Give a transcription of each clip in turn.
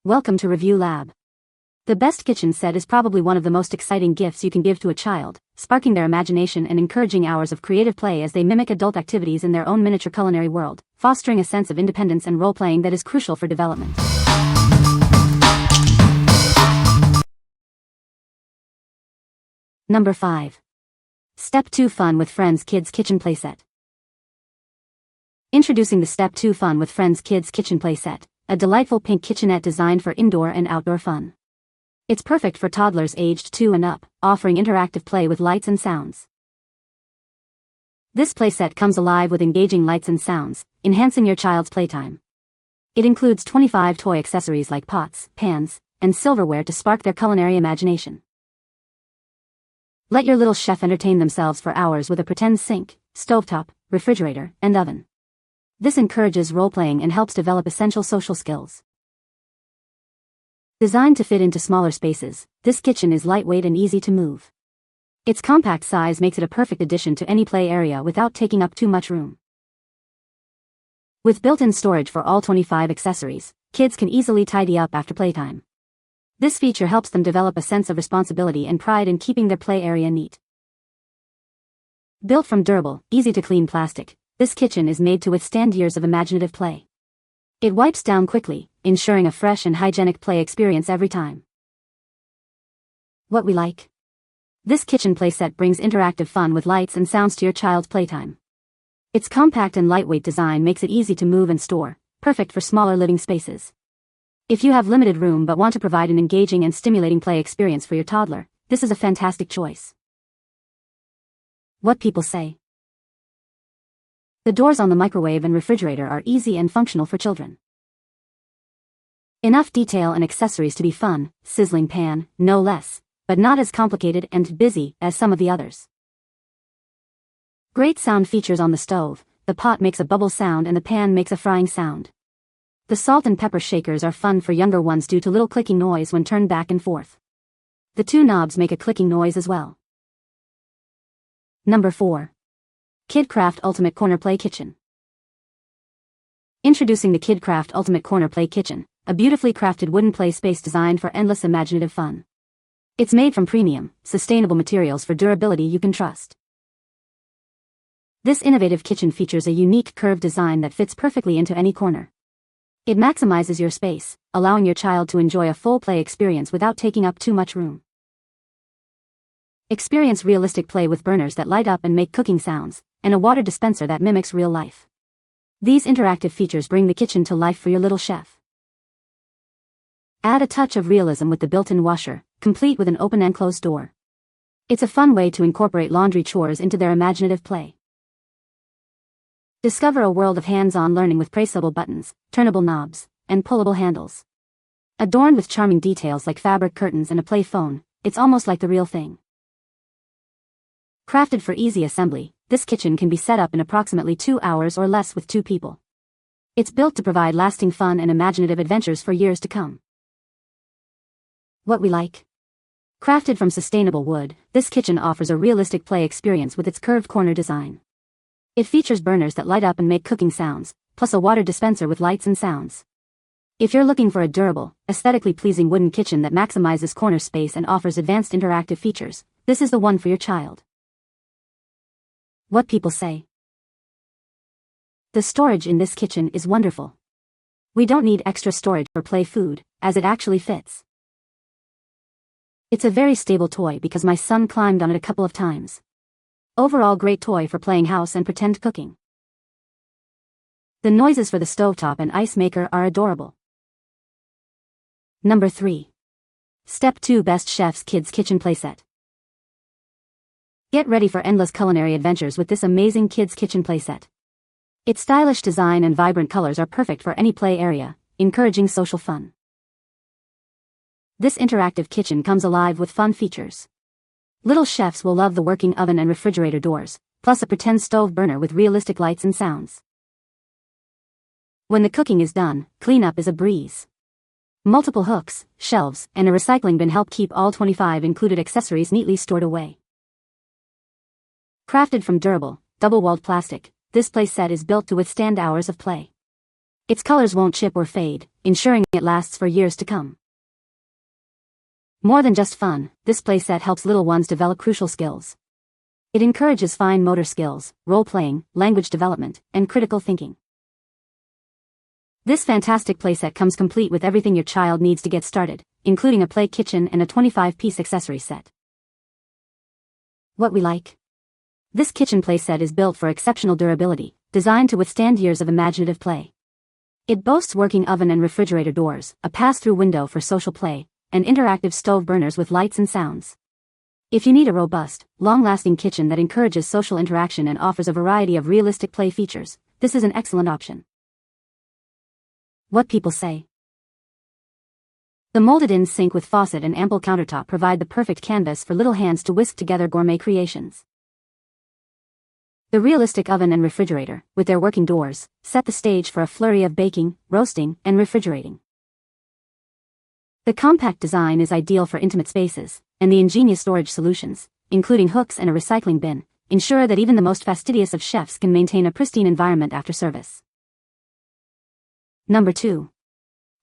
Welcome to Review Lab. The best kitchen set is probably one of the most exciting gifts you can give to a child, sparking their imagination and encouraging hours of creative play as they mimic adult activities in their own miniature culinary world, fostering a sense of independence and role-playing that is crucial for development. Number 5. Step 2 Fun with Friends Kids Kitchen Playset. Introducing the Step 2 Fun with Friends Kids Kitchen Playset, a delightful pink kitchenette designed for indoor and outdoor fun. It's perfect for toddlers aged 2 and up, offering interactive play with lights and sounds. This playset comes alive with engaging lights and sounds, enhancing your child's playtime. It includes 25 toy accessories like pots, pans, and silverware to spark their culinary imagination. Let your little chef entertain themselves for hours with a pretend sink, stovetop, refrigerator, and oven. This encourages role-playing and helps develop essential social skills. Designed to fit into smaller spaces, this kitchen is lightweight and easy to move. Its compact size makes it a perfect addition to any play area without taking up too much room. With built-in storage for all 25 accessories, kids can easily tidy up after playtime. This feature helps them develop a sense of responsibility and pride in keeping their play area neat. Built from durable, easy-to-clean plastic, this kitchen is made to withstand years of imaginative play. It wipes down quickly, ensuring a fresh and hygienic play experience every time. What we like? This kitchen playset brings interactive fun with lights and sounds to your child's playtime. Its compact and lightweight design makes it easy to move and store, perfect for smaller living spaces. If you have limited room but want to provide an engaging and stimulating play experience for your toddler, this is a fantastic choice. What people say. The doors on the microwave and refrigerator are easy and functional for children. Enough detail and accessories to be fun, sizzling pan, no less, but not as complicated and busy as some of the others. Great sound features on the stove, the pot makes a bubble sound and the pan makes a frying sound. The salt and pepper shakers are fun for younger ones due to little clicking noise when turned back and forth. The two knobs make a clicking noise as well. Number 4. KidKraft Ultimate Corner Play Kitchen. Introducing the KidKraft Ultimate Corner Play Kitchen, a beautifully crafted wooden play space designed for endless imaginative fun. It's made from premium, sustainable materials for durability you can trust. This innovative kitchen features a unique curved design that fits perfectly into any corner. It maximizes your space, allowing your child to enjoy a full play experience without taking up too much room. Experience realistic play with burners that light up and make cooking sounds, and a water dispenser that mimics real life. These interactive features bring the kitchen to life for your little chef. Add a touch of realism with the built-in washer, complete with an open and closed door. It's a fun way to incorporate laundry chores into their imaginative play. Discover a world of hands-on learning with pressable buttons, turnable knobs, and pullable handles. Adorned with charming details like fabric curtains and a play phone, it's almost like the real thing. Crafted for easy assembly, this kitchen can be set up in approximately 2 hours or less with 2 people. It's built to provide lasting fun and imaginative adventures for years to come. What we like? Crafted from sustainable wood, this kitchen offers a realistic play experience with its curved corner design. It features burners that light up and make cooking sounds, plus a water dispenser with lights and sounds. If you're looking for a durable, aesthetically pleasing wooden kitchen that maximizes corner space and offers advanced interactive features, this is the one for your child. What people say. The storage in this kitchen is wonderful. We don't need extra storage for play food, as it actually fits. It's a very stable toy because my son climbed on it a couple of times. Overall great toy for playing house and pretend cooking. The noises for the stovetop and ice maker are adorable. Number 3. Step 2 Best Chef's Kids Kitchen Playset. Get ready for endless culinary adventures with this amazing kids' kitchen playset. Its stylish design and vibrant colors are perfect for any play area, encouraging social fun. This interactive kitchen comes alive with fun features. Little chefs will love the working oven and refrigerator doors, plus a pretend stove burner with realistic lights and sounds. When the cooking is done, cleanup is a breeze. Multiple hooks, shelves, and a recycling bin help keep all 25 included accessories neatly stored away. Crafted from durable, double-walled plastic, this play set is built to withstand hours of play. Its colors won't chip or fade, ensuring it lasts for years to come. More than just fun, this playset helps little ones develop crucial skills. It encourages fine motor skills, role-playing, language development, and critical thinking. This fantastic playset comes complete with everything your child needs to get started, including a play kitchen and a 25-piece accessory set. What we like? This kitchen playset is built for exceptional durability, designed to withstand years of imaginative play. It boasts working oven and refrigerator doors, a pass-through window for social play, and interactive stove burners with lights and sounds. If you need a robust, long-lasting kitchen that encourages social interaction and offers a variety of realistic play features, this is an excellent option. What people say. The molded-in sink with faucet and ample countertop provide the perfect canvas for little hands to whisk together gourmet creations. The realistic oven and refrigerator, with their working doors, set the stage for a flurry of baking, roasting, and refrigerating. The compact design is ideal for intimate spaces, and the ingenious storage solutions, including hooks and a recycling bin, ensure that even the most fastidious of chefs can maintain a pristine environment after service. Number 2.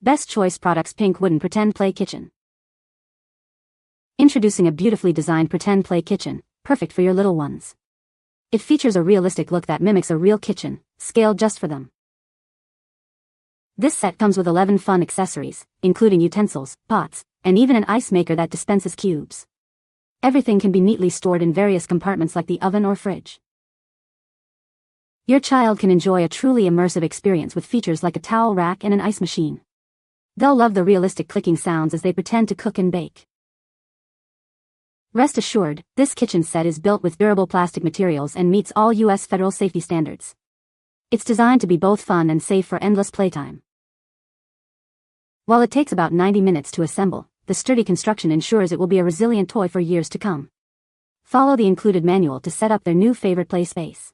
Best Choice Products Pink Wooden Pretend Play Kitchen. Introducing a beautifully designed pretend play kitchen, perfect for your little ones. It features a realistic look that mimics a real kitchen, scaled just for them. This set comes with 11 fun accessories, including utensils, pots, and even an ice maker that dispenses cubes. Everything can be neatly stored in various compartments like the oven or fridge. Your child can enjoy a truly immersive experience with features like a towel rack and an ice machine. They'll love the realistic clicking sounds as they pretend to cook and bake. Rest assured, this kitchen set is built with durable plastic materials and meets all U.S. federal safety standards. It's designed to be both fun and safe for endless playtime. While it takes about 90 minutes to assemble, the sturdy construction ensures it will be a resilient toy for years to come. Follow the included manual to set up their new favorite play space.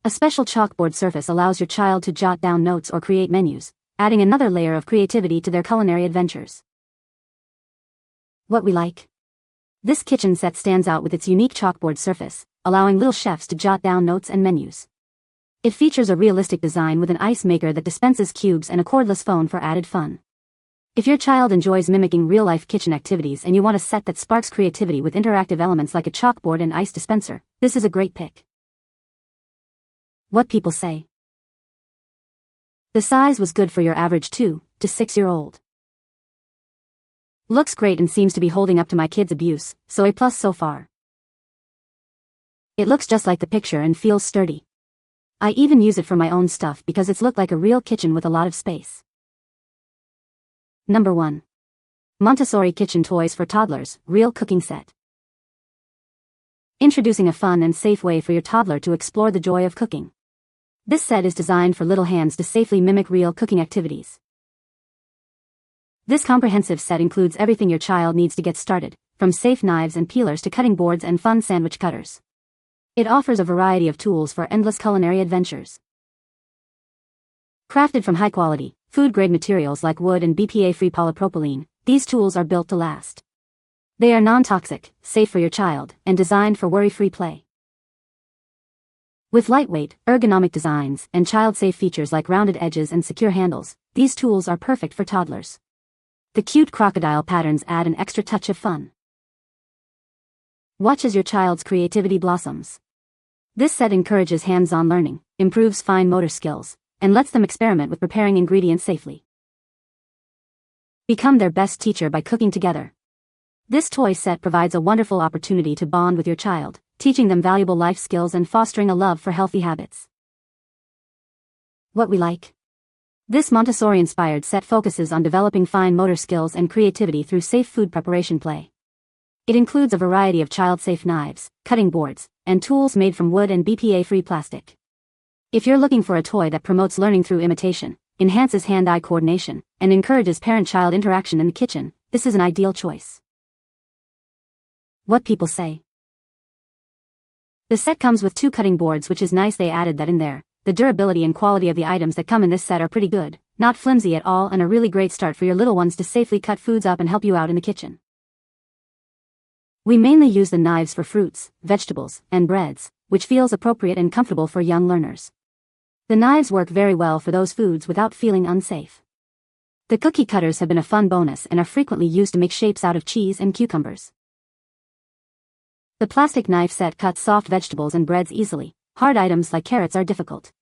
A special chalkboard surface allows your child to jot down notes or create menus, adding another layer of creativity to their culinary adventures. What we like? This kitchen set stands out with its unique chalkboard surface, allowing little chefs to jot down notes and menus. It features a realistic design with an ice maker that dispenses cubes and a cordless phone for added fun. If your child enjoys mimicking real-life kitchen activities and you want a set that sparks creativity with interactive elements like a chalkboard and ice dispenser, this is a great pick. What people say. The size was good for your average 2 to 6-year-old. Looks great and seems to be holding up to my kid's abuse, so A+ so far. It looks just like the picture and feels sturdy. I even use it for my own stuff because it's looked like a real kitchen with a lot of space. Number 1. Montessori Kitchen Toys for Toddlers, Real Cooking Set. Introducing a fun and safe way for your toddler to explore the joy of cooking. This set is designed for little hands to safely mimic real cooking activities. This comprehensive set includes everything your child needs to get started, from safe knives and peelers to cutting boards and fun sandwich cutters. It offers a variety of tools for endless culinary adventures. Crafted from high-quality, food-grade materials like wood and BPA-free polypropylene, these tools are built to last. They are non-toxic, safe for your child, and designed for worry-free play. With lightweight, ergonomic designs and child-safe features like rounded edges and secure handles, these tools are perfect for toddlers. The cute crocodile patterns add an extra touch of fun. Watch as your child's creativity blossoms. This set encourages hands-on learning, improves fine motor skills, and lets them experiment with preparing ingredients safely. Become their best teacher by cooking together. This toy set provides a wonderful opportunity to bond with your child, teaching them valuable life skills and fostering a love for healthy habits. What we like? This Montessori-inspired set focuses on developing fine motor skills and creativity through safe food preparation play. It includes a variety of child-safe knives, cutting boards, and tools made from wood and BPA-free plastic. If you're looking for a toy that promotes learning through imitation, enhances hand-eye coordination, and encourages parent-child interaction in the kitchen, this is an ideal choice. What people say. The set comes with 2 cutting boards, which is nice they added that in there. The durability and quality of the items that come in this set are pretty good, not flimsy at all, and a really great start for your little ones to safely cut foods up and help you out in the kitchen. We mainly use the knives for fruits, vegetables, and breads, which feels appropriate and comfortable for young learners. The knives work very well for those foods without feeling unsafe. The cookie cutters have been a fun bonus and are frequently used to make shapes out of cheese and cucumbers. The plastic knife set cuts soft vegetables and breads easily. Hard items like carrots are difficult.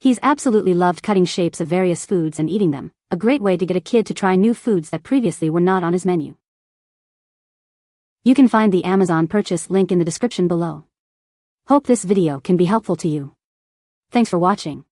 He's absolutely loved cutting shapes of various foods and eating them, a great way to get a kid to try new foods that previously were not on his menu. You can find the Amazon purchase link in the description below. Hope this video can be helpful to you. Thanks for watching.